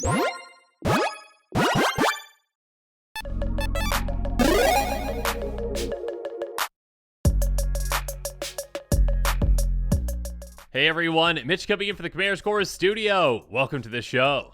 Hey everyone, Mitch coming in for the Commander Scores Studio. Welcome to the show.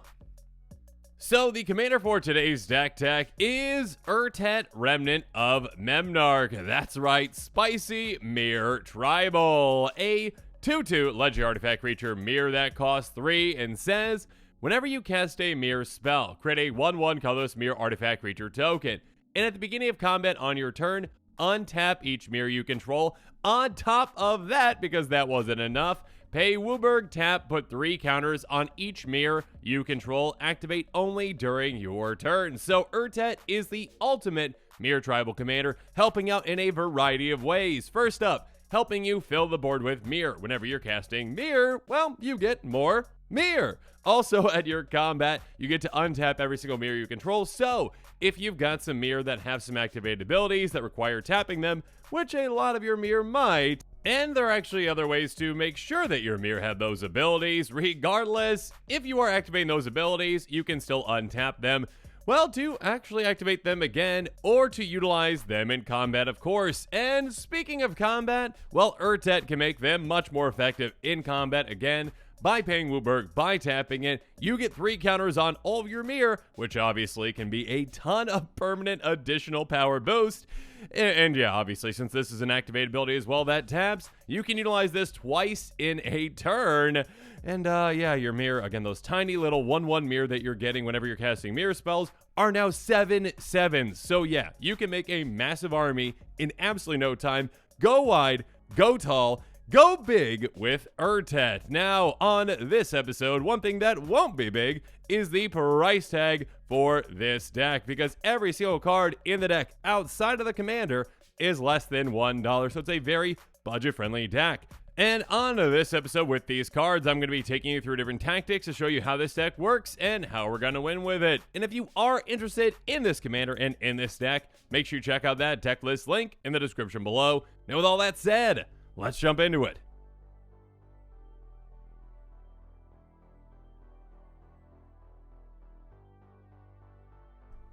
So the commander for today's deck tech is Urtet, Remnant of Memnarch. That's right, Spicy Mirror Tribal. A 2/2 legendary artifact creature mirror that costs 3 and says, whenever you cast a mirror spell, create a 1/1 colorless mirror artifact creature token. And at the beginning of combat on your turn, untap each mirror you control. On top of that, because that wasn't enough, pay Wooburg, tap, put 3 counters on each mirror you control, activate only during your turn. So Urtet is the ultimate mirror tribal commander, helping out in a variety of ways. First up, helping you fill the board with mirror. Whenever you're casting mirror, well, you get more mirror. Also, at your combat, you get to untap every single mirror you control. So if you've got some mirror that have some activated abilities that require tapping them, which a lot of your mirror might, and there are actually other ways to make sure that your mirror have those abilities. Regardless, if you are activating those abilities, you can still untap them, well, to actually activate them again, or to utilize them in combat, of course. And speaking of combat, well, Urtet can make them much more effective in combat again. By paying Wooburg, by tapping it, you get 3 counters on all of your mirror, which obviously can be a ton of permanent additional power boost. And yeah, obviously, since this is an activated ability as well that taps, you can utilize this twice in a turn. And yeah, your mirror, again, those tiny little 1/1 mirror that you're getting whenever you're casting mirror spells are now 7/7. So yeah, you can make a massive army in absolutely no time. Go wide, go tall, go big with Urtet. Now, on this episode, one thing that won't be big is the price tag for this deck, because every single card in the deck outside of the commander is less than $1, so it's a very budget-friendly deck. And on this episode with these cards, I'm going to be taking you through different tactics to show you how this deck works and how we're going to win with it. And if you are interested in this commander and in this deck, make sure you check out that deck list link in the description below. Now, with all that said, let's jump into it.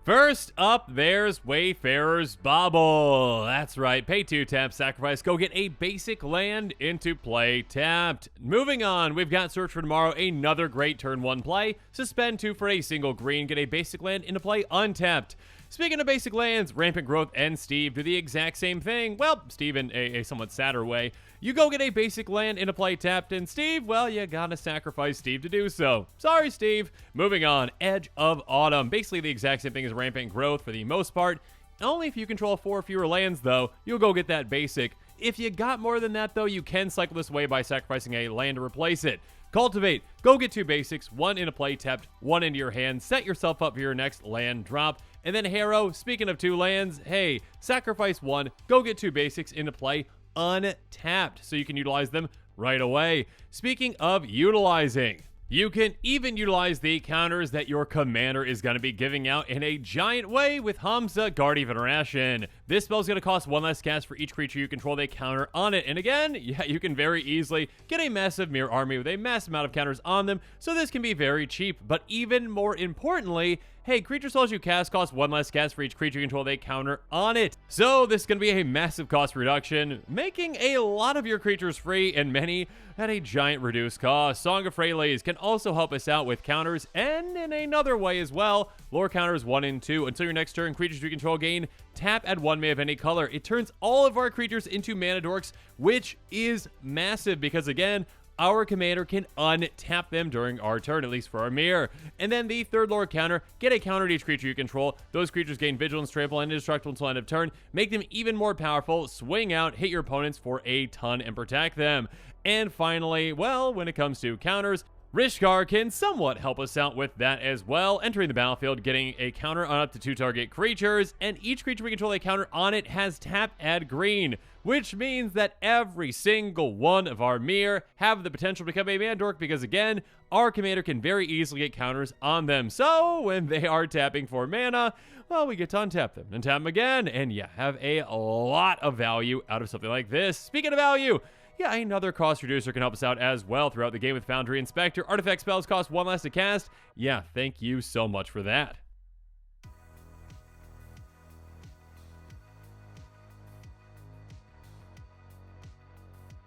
First up, there's Wayfarer's Bauble. That's right, pay 2, tap, sacrifice, go get a basic land into play tapped. Moving on, we've got Search for Tomorrow, another great turn 1 play. Suspend 2 for a single green, get a basic land into play untapped. Speaking of basic lands, Rampant Growth and Steve do the exact same thing. Well, Steve in a somewhat sadder way. You go get a basic land into play tapped, and Steve, well, you gotta sacrifice Steve to do so. Sorry, Steve. Moving on, Edge of Autumn. Basically the exact same thing as Rampant Growth for the most part. Only if you control 4 or fewer lands, though, you'll go get that basic. If you got more than that, though, you can cycle this away by sacrificing a land to replace it. Cultivate, go get 2 basics, 1 into play tapped, 1 into your hand, set yourself up for your next land drop. And then Harrow, speaking of 2 lands, hey, sacrifice 1, go get 2 basics into play untapped, so you can utilize them right away. Speaking of utilizing, you can even utilize the counters that your commander is going to be giving out in a giant way with Hamza, Guardian of Veneration. This spell is going to cost 1 less cast for each creature you control they counter on it. And again, yeah, you can very easily get a massive mirror army with a massive amount of counters on them, so this can be very cheap. But even more importantly, hey, creature spells you cast cost 1 less cast for each creature you control they counter on it. So this is going to be a massive cost reduction, making a lot of your creatures free and many at a giant reduced cost. Song of Freylays can also help us out with counters, and in another way as well. Lore counters 1 and 2. Until your next turn, creatures you control gain tap, add 1 mana of any color. It turns all of our creatures into mana dorks, which is massive because, again, our commander can untap them during our turn, at least for our mirror. And then the third lore counter, get a counter to each creature you control. Those creatures gain vigilance, trample, and indestructible until end of turn. Make them even more powerful, swing out, hit your opponents for a ton, and protect them. And finally, well, when it comes to counters, Rishkar can somewhat help us out with that as well. Entering the battlefield, getting a counter on up to 2 target creatures, and each creature we control a counter on it has tap, add green, which means that every single one of our mirror have the potential to become a mana dork because, again, our commander can very easily get counters on them. So when they are tapping for mana, well, we get to untap them and tap them again, and yeah, have a lot of value out of something like this. Speaking of value, yeah, another cost reducer can help us out as well throughout the game with Foundry Inspector. Artifact spells cost 1 less to cast. Yeah, thank you so much for that.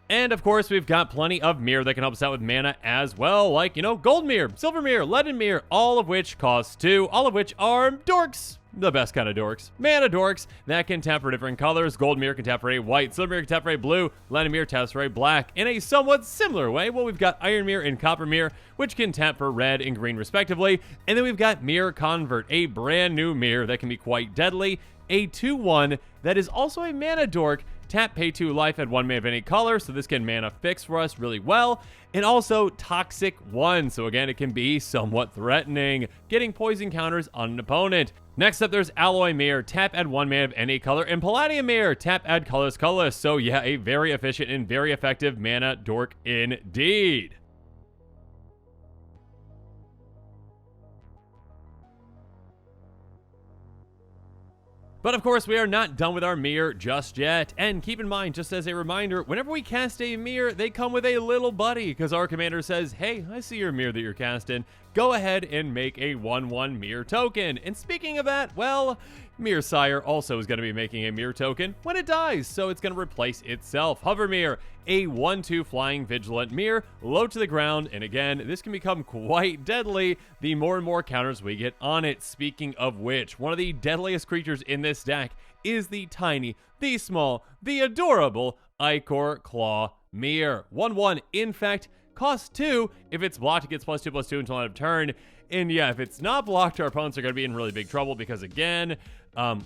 And of course, we've got plenty of mirror that can help us out with mana as well, like, gold mirror, silver mirror, leaden mirror, all of which cost 2, all of which are dorks. The best kind of dorks. Mana dorks that can tap for different colors. Gold mirror can tap for a white, silver mirror can tap for a blue, leaden mirror taps for a black. In a somewhat similar way, well, we've got iron mirror and copper mirror, which can tap for red and green respectively. And then we've got mirror convert, a brand new mirror that can be quite deadly. A 2/1 that is also a mana dork. Tap, pay 2 life, add 1 mana of any color, so this can mana fix for us really well. And also Toxic 1, so again, it can be somewhat threatening, getting poison counters on an opponent. Next up, there's Alloy Mirror, tap, add 1 mana of any color, and Palladium Mirror, tap, add colorless. So yeah, a very efficient and very effective mana dork indeed. But of course, we are not done with our mirror just yet. And keep in mind, just as a reminder, whenever we cast a mirror, they come with a little buddy, because our commander says, hey, I see your mirror that you're casting. Go ahead and make a 1/1 mirror token. And speaking of that, well, Mirror Sire also is going to be making a mirror token when it dies, so it's going to replace itself. Hover Mirror, a 1/2 flying vigilant mirror, low to the ground, and again, this can become quite deadly the more and more counters we get on it. Speaking of which, one of the deadliest creatures in this deck is the tiny, the small, the adorable Ichor Claw Mirror. 1/1, in fact, costs 2. If it's blocked, it gets +2/+2 until end of turn. And yeah, if it's not blocked, our opponents are going to be in really big trouble because, again,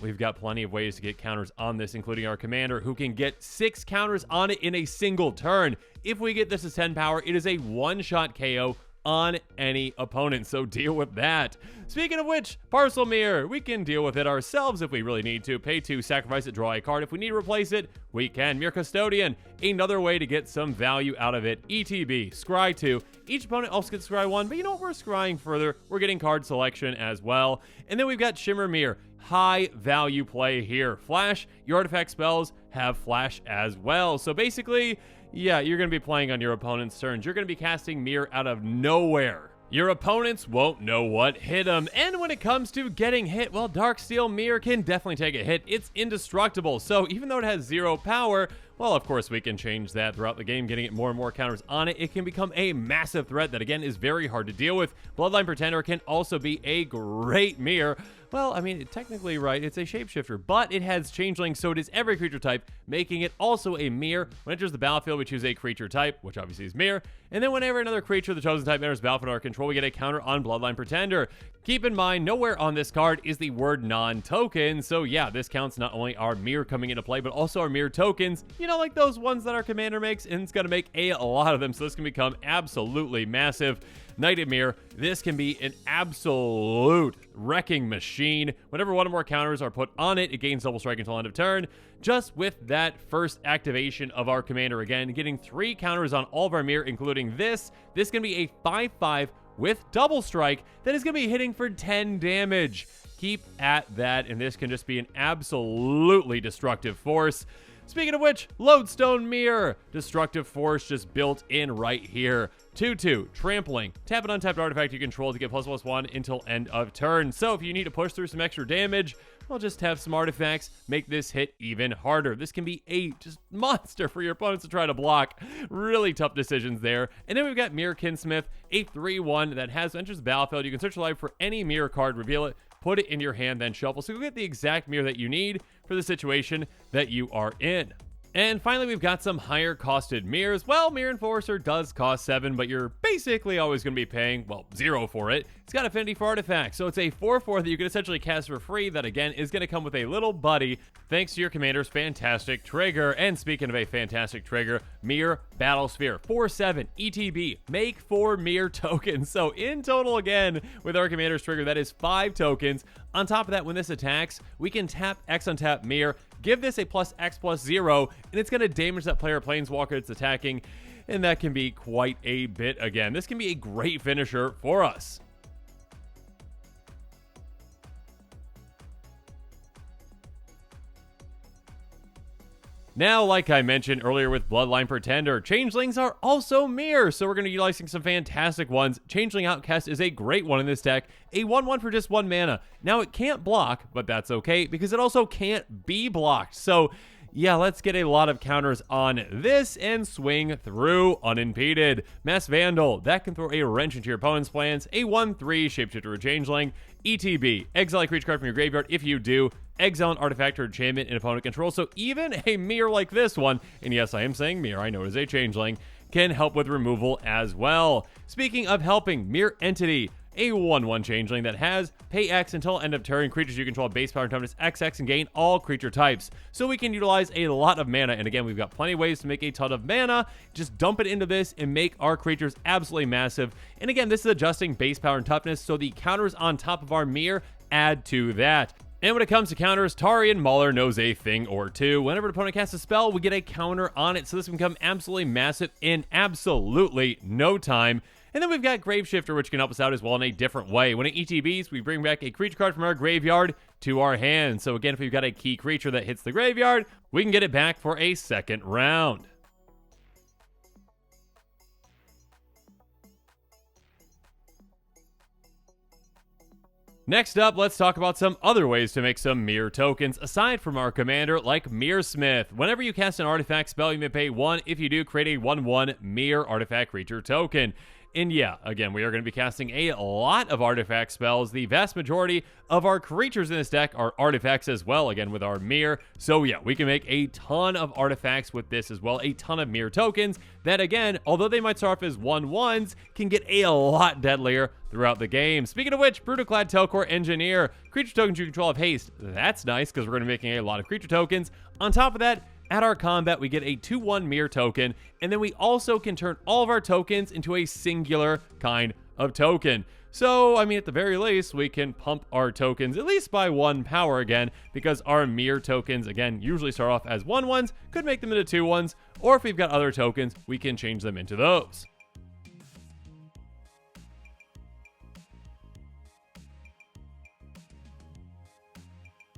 we've got plenty of ways to get counters on this, including our commander, who can get 6 counters on it in a single turn. If we get this as 10 power, it is a one-shot KO on any opponent, so deal with that. Speaking of which, Parcel Mirror, we can deal with it ourselves if we really need to. Pay 2, sacrifice it, draw a card. If we need to replace it, we can. Mirror Custodian, another way to get some value out of it. ETB, Scry 2. Each opponent also gets Scry 1, but you know what? We're scrying further. We're getting card selection as well. And then we've got Shimmer Mirror. High value play here. Flash, your artifact spells have flash as well. So basically, yeah, you're going to be playing on your opponent's turns. You're going to be casting Mirror out of nowhere. Your opponents won't know what hit them. And when it comes to getting hit, well, Darksteel Mirror can definitely take a hit. It's indestructible. So even though it has 0 power, well, of course, we can change that throughout the game, getting it more and more counters on it. It can become a massive threat that, again, is very hard to deal with. Bloodline Pretender can also be a great mirror. Well, I mean, technically, right, it's a shapeshifter, but it has Changelings, so it is every creature type, making it also a mirror. When it enters the battlefield, we choose a creature type, which obviously is mirror, and then whenever another creature of the chosen type enters the battlefield under our control, we get a counter on Bloodline Pretender. Keep in mind, nowhere on this card is the word non-token, so yeah, this counts not only our mirror coming into play, but also our mirror tokens, like those ones that our commander makes, and it's going to make a lot of them, so this can become absolutely massive. Knighted Mirror, this can be an absolute wrecking machine. Whenever one or more counters are put on it, it gains double strike until end of turn. Just with that first activation of our commander, again, getting 3 counters on all of our mirror, including this. This can be a 5/5 with double strike that is going to be hitting for 10 damage. Keep at that, and this can just be an absolutely destructive force. Speaking of which, Lodestone Mirror, destructive force just built in right here. 2/2, trampling. Tap an untapped artifact you control to get ++1 until end of turn. So if you need to push through some extra damage, well, just have some artifacts, make this hit even harder. This can be a just monster for your opponents to try to block. Really tough decisions there. And then we've got Mirror Kinsmith, a 3/1 that enters the battlefield. You can search the library for any mirror card, reveal it, put it in your hand, then shuffle. So you'll get the exact mirror that you need for the situation that you are in. And finally, we've got some higher costed mirrors. Well, Mirror Enforcer does cost 7, but you're basically always going to be paying, well, 0 for it. It's got affinity for artifacts, so it's a 4/4 that you can essentially cast for free that, again, is going to come with a little buddy thanks to your commander's fantastic trigger. And speaking of a fantastic trigger, Mirror Battlesphere, 4/7 ETB, make 4 mirror tokens. So in total, again, with our commander's trigger, that is 5 tokens. On top of that, when this attacks, we can tap X untap Mirror, give this a +X+0, and it's going to damage that player planeswalker it's attacking, and that can be quite a bit again. This can be a great finisher for us. Now, like I mentioned earlier with Bloodline Pretender, Changelings are also mirror, so we're going to be utilizing some fantastic ones. Changeling Outcast is a great one in this deck, a 1/1 for just 1 mana. Now, it can't block, but that's okay, because it also can't be blocked. So, yeah, let's get a lot of counters on this and swing through unimpeded. Mass Vandal, that can throw a wrench into your opponent's plans. A 1/3 Shapeshifter or Changeling. ETB, exile a creature card from your graveyard. If you do, exile an artifact or enchantment in opponent control. So even a mirror like this one, and yes, I am saying mirror, I know it is a Changeling, can help with removal as well. Speaking of helping, Mirror Entity, a 1/1 Changeling that has pay X until end of turn. Creatures you control base power and toughness XX and gain all creature types. So we can utilize a lot of mana, and again, we've got plenty of ways to make a ton of mana. Just dump it into this and make our creatures absolutely massive. And again, this is adjusting base power and toughness, so the counters on top of our mirror add to that. And when it comes to counters, Tarian Mauler knows a thing or two. Whenever an opponent casts a spell, we get a counter on it, so this can become absolutely massive in absolutely no time. And then we've got Graveshifter, which can help us out as well in a different way. When it ETBs, we bring back a creature card from our graveyard to our hand. So again, if we've got a key creature that hits the graveyard, we can get it back for a second round. Next up, let's talk about some other ways to make some mirror tokens aside from our commander, like Mirrorsmith. Whenever you cast an artifact spell, you may pay 1. If you do, create a 1/1 mirror artifact creature token. And yeah, again, we are going to be casting a lot of artifact spells. The vast majority of our creatures in this deck are artifacts as well, again, with our mirror. So yeah, we can make a ton of artifacts with this as well, a ton of mirror tokens that, again, although they might start off as 1/1s, can get a lot deadlier throughout the game. Speaking of which, Brutoclad Telcor Engineer, creature tokens you control have haste. That's nice, because we're going to be making a lot of creature tokens. On top of that, at our combat, we get a 2/1 mirror token, and then we also can turn all of our tokens into a singular kind of token. So, I mean, at the very least, we can pump our tokens at least by 1 power again, because our mirror tokens, again, usually start off as 1/1s, could make them into 2/1s, or if we've got other tokens, we can change them into those.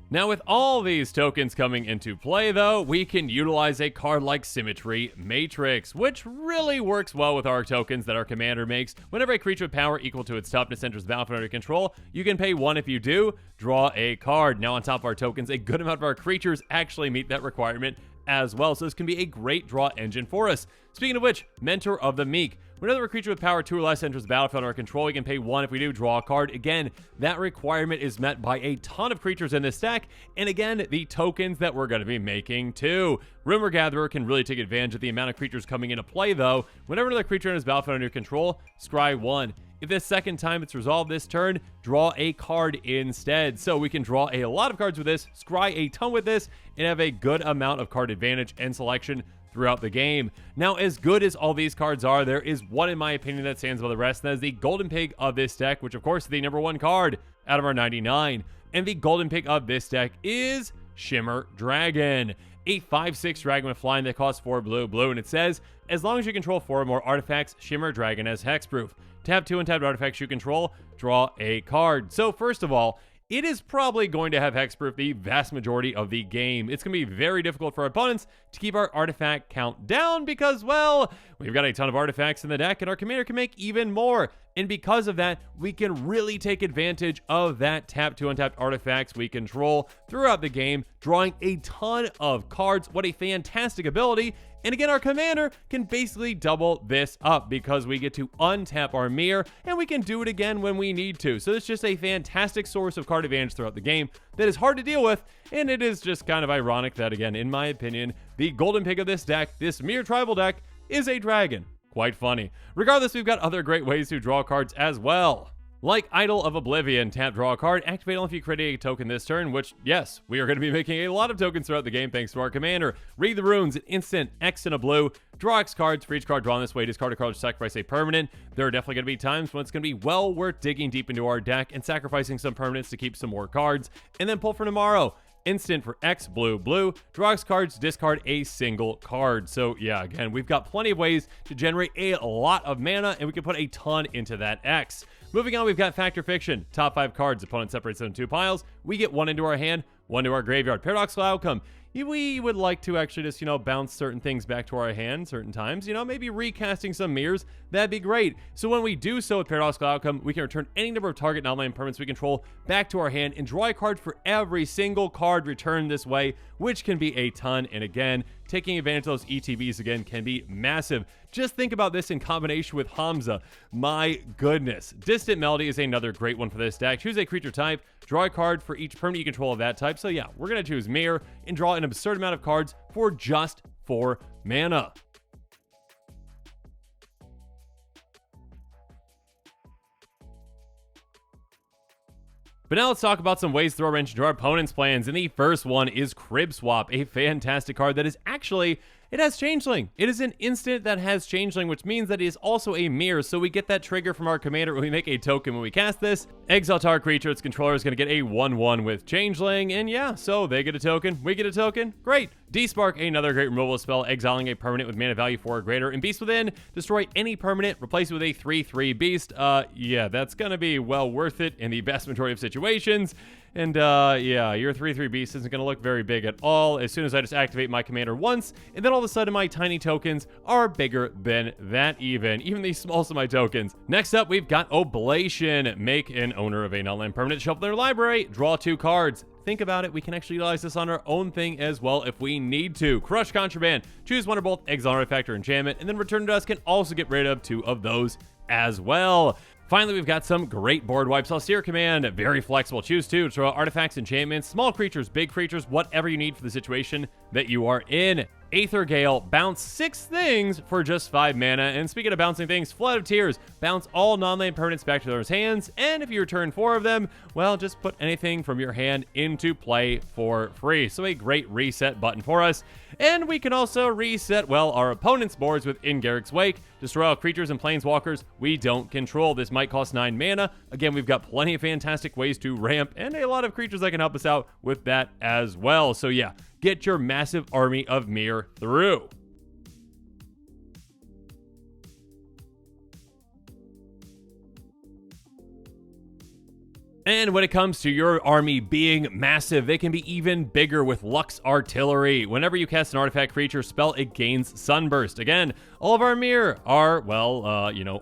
Now, with all these tokens coming into play, though, we can utilize a card like Symmetry Matrix, which really works well with our tokens that our commander makes. Whenever a creature with power equal to its toughness enters the battlefield under control, you can pay 1. If you do, draw a card. Now, on top of our tokens, a good amount of our creatures actually meet that requirement as well, so this can be a great draw engine for us. Speaking of which, Mentor of the Meek. Whenever a creature with power 2 or less enters the battlefield under our control, we can pay 1. If we do, draw a card. Again, that requirement is met by a ton of creatures in this deck, and again, the tokens that we're going to be making too. Rumor Gatherer can really take advantage of the amount of creatures coming into play, though. Whenever another creature enters the battlefield under your control, scry 1. If this second time it's resolved this turn, draw a card instead. So we can draw a lot of cards with this, scry a ton with this, and have a good amount of card advantage and selection throughout the game. Now, as good as all these cards are, there is one, in my opinion, that stands above the rest, and that is the Golden Pig of this deck, which of course is the #1 card out of our 99. And the Golden Pig of this deck is Shimmer Dragon, a 5/6 dragon with flying that costs 4 blue, and it says, as long as you control 4 or more artifacts, Shimmer Dragon has hexproof. Tap 2 untapped artifacts you control, draw a card. So first of all, it is probably going to have hexproof the vast majority of the game. It's going to be very difficult for our opponents to keep our artifact count down because, well, we've got a ton of artifacts in the deck and our commander can make even more. And because of that, we can really take advantage of that tap 2 untapped artifacts we control throughout the game, drawing a ton of cards. What a fantastic ability. And again, our commander can basically double this up because we get to untap our mirror and we can do it again when we need to. So it's just a fantastic source of card advantage throughout the game that is hard to deal with. And it is just kind of ironic that, again, in my opinion, the Golden Pig of this deck, this mirror tribal deck, is a dragon. Quite funny. Regardless, we've got other great ways to draw cards as well. Like Idol of Oblivion, tap, draw a card, activate only if you create a token this turn, which, yes, we are going to be making a lot of tokens throughout the game thanks to our commander. Read the runes, an instant, X and a blue, draw X cards. For each card drawn this way, discard a card to sacrifice a permanent. There are definitely going to be times when it's going to be well worth digging deep into our deck and sacrificing some permanents to keep some more cards, and then pull for tomorrow. Instant for X, blue, draw X cards, discard a single card. So yeah, again, we've got plenty of ways to generate a lot of mana, and we can put a ton into that X. Moving on, we've got Fact or Fiction. Top 5 cards, opponent separates them in 2 piles. We get 1 into our hand, 1 to our graveyard. Paradoxical Outcome. we would like to actually just, bounce certain things back to our hand certain times, maybe recasting some mirrors, that'd be great. So when we do so with Paradoxical Outcome, we can return any number of target non-land permanents we control back to our hand and draw a card for every single card returned this way, which can be a ton. And again, taking advantage of those ETBs again can be massive. Just think about this in combination with Hamza. My goodness. Distant Melody is another great one for this deck. Choose a creature type, draw a card for each permanent you control of that type. So yeah, we're going to choose Mirror and draw an absurd amount of cards for just 4 mana. But now let's talk about some ways to throw a wrench into our opponent's plans. And the first one is Crib Swap, a fantastic card that is actually, it has Changeling. It is an instant that has Changeling, which means that it is also a mirror. So we get that trigger from our commander when we make a token when we cast this. Exile target creature, its controller is going to get a 1/1 with Changeling. And yeah, so they get a token, we get a token. Great. Despark, another great removal spell, exiling a permanent with mana value 4 or greater. And Beast Within, destroy any permanent, replace it with a 3/3 beast. Yeah, that's going to be well worth it in the vast majority of situations. And yeah, your 3/3 beast isn't going to look very big at all as soon as I just activate my commander once, and then all of a sudden my tiny tokens are bigger than that even the smallest of my tokens. Next up, we've got Oblation. Make an owner of a non-land permanent shuffle their library, draw 2 cards. Think about it, we can actually utilize this on our own thing as well if we need to. Crush Contraband, choose one or both exile artifact or enchantment, and then Return to Dust can also get rid of 2 of those as well. Finally, we've got some great board wipes. Austere Command, very flexible. Choose 2 to throw artifacts, enchantments, small creatures, big creatures, whatever you need for the situation that you are in. Aether Gale, bounce 6 things for just 5 mana. And speaking of bouncing things, Flood of Tears, bounce all non-land permanents back to those hands. And if you return 4 of them, well, just put anything from your hand into play for free. So a great reset button for us. And we can also reset, well, our opponent's boards with In Garruk's Wake. Destroy all creatures and planeswalkers we don't control. This might cost 9 mana. Again, we've got plenty of fantastic ways to ramp and a lot of creatures that can help us out with that as well. So yeah, get your massive army of Mirror through. And when it comes to your army being massive, they can be even bigger with Lux Artillery. Whenever you cast an artifact creature spell, it gains Sunburst. Again, all of our mirror are, well,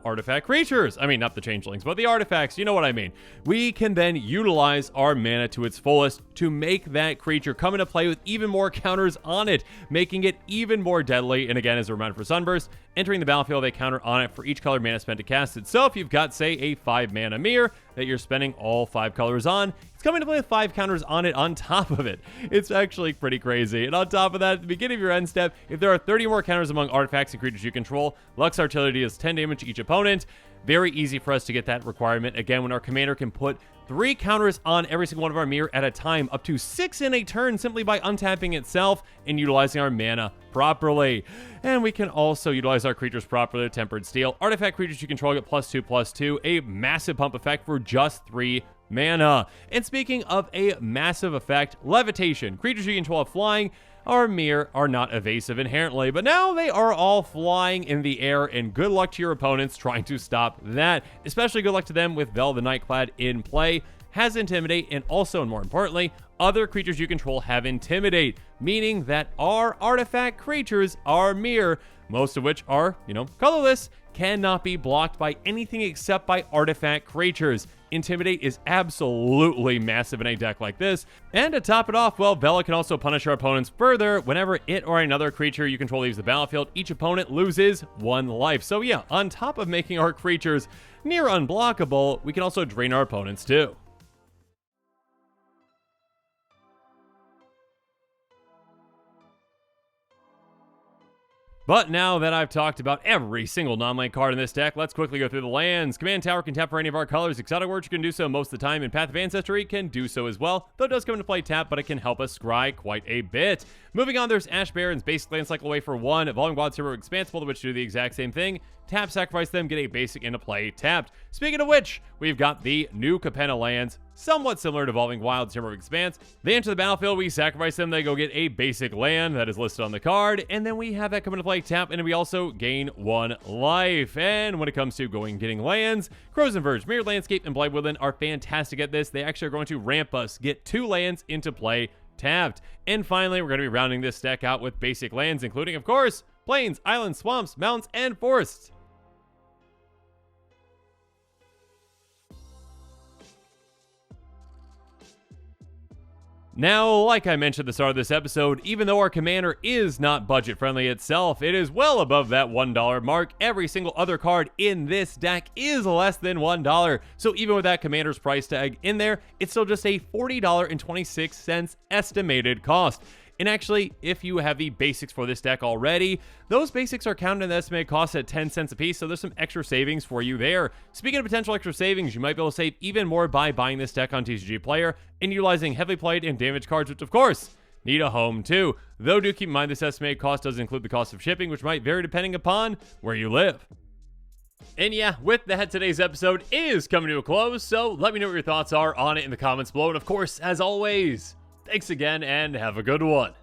artifact creatures. I mean, not the changelings, but the artifacts, you know what I mean. We can then utilize our mana to its fullest to make that creature come into play with even more counters on it, making it even more deadly. And again, as a reminder for Sunburst, entering the battlefield, they counter on it for each color mana spent to cast it. So if you've got, say, a 5 mana mirror that you're spending all 5 colors on, it's coming to play with 5 counters on it on top of it. It's actually pretty crazy. And on top of that, at the beginning of your end step, if there are 30 more counters among artifacts and creatures you control, Lux Artillery deals 10 damage to each opponent. Very easy for us to get that requirement. Again, when our commander can put 3 counters on every single one of our mirror at a time, up to 6 in a turn simply by untapping itself and utilizing our mana properly. And we can also utilize our creatures properly. Tempered Steel. Artifact creatures you control get +2/+2, a massive pump effect for just 3 mana. And speaking of a massive effect, Levitation. Creatures you control have flying. Our mirror are not evasive inherently, but now they are all flying in the air, and good luck to your opponents trying to stop that. Especially good luck to them with Vel the Nightclad in play. Has Intimidate, and also, and more importantly, other creatures you control have Intimidate, meaning that our artifact creatures, our mirror, most of which are, colorless, cannot be blocked by anything except by artifact creatures. Intimidate is absolutely massive in a deck like this. And to top it off, well, Vela can also punish our opponents further. Whenever it or another creature you control leaves the battlefield, each opponent loses 1 life. So yeah, on top of making our creatures near unblockable, we can also drain our opponents too. But now that I've talked about every single non-land card in this deck, let's quickly go through the lands. Command Tower can tap for any of our colors. Exotic Warrior can do so most of the time, and Path of Ancestry can do so as well, though it does come into play tap, but it can help us scry quite a bit. Moving on, there's Ash Barrens, basic land cycle away for 1, Evolving Wilds Hero Expansible, which do the exact same thing. Tap, sacrifice them, get a basic into play tapped. Speaking of which, we've got the new Capenna lands, somewhat similar to Evolving Wilds, Hero of Expanse. They enter the battlefield, we sacrifice them, they go get a basic land that is listed on the card, and then we have that come into play tap, and we also gain 1 life. And when it comes to getting lands, Crows and Verge, Mirror Landscape, and Blight Woodland are fantastic at this. They actually are going to ramp us, get 2 lands into play tapped. And finally, we're going to be rounding this deck out with basic lands, including, of course, plains, islands, swamps, mountains, and forests. Now, like I mentioned at the start of this episode, even though our commander is not budget-friendly itself, it is well above that $1 mark. Every single other card in this deck is less than $1. So even with that commander's price tag in there, it's still just a $40.26 estimated cost. And actually, if you have the basics for this deck already, those basics are counted in the estimated cost at 10 cents a piece, so there's some extra savings for you there. Speaking of potential extra savings, you might be able to save even more by buying this deck on TCG Player and utilizing heavily played and damaged cards, which of course need a home too. Though do keep in mind this estimated cost does include the cost of shipping, which might vary depending upon where you live. And yeah, with that, today's episode is coming to a close, so let me know what your thoughts are on it in the comments below. And of course, as always, thanks again, and have a good one.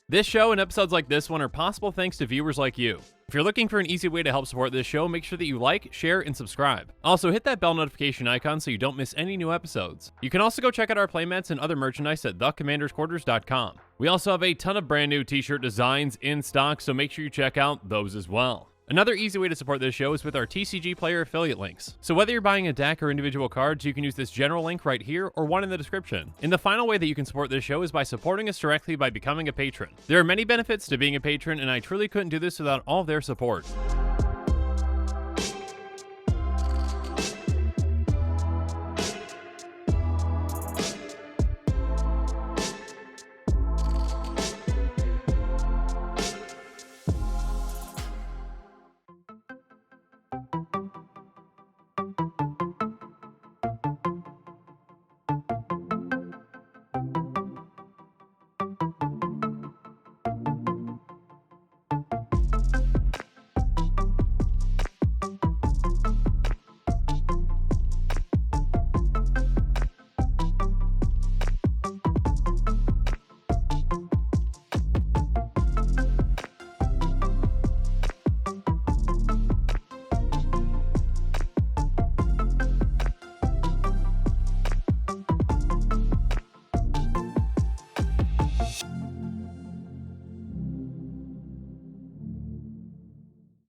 This show and episodes like this one are possible thanks to viewers like you. If you're looking for an easy way to help support this show, make sure that you like, share, and subscribe. Also, hit that bell notification icon so you don't miss any new episodes. You can also go check out our playmats and other merchandise at thecommandersquarters.com. We also have a ton of brand new t-shirt designs in stock, so make sure you check out those as well. Another easy way to support this show is with our TCG Player affiliate links. So whether you're buying a deck or individual cards, you can use this general link right here or one in the description. And the final way that you can support this show is by supporting us directly by becoming a patron. There are many benefits to being a patron, and I truly couldn't do this without all of their support.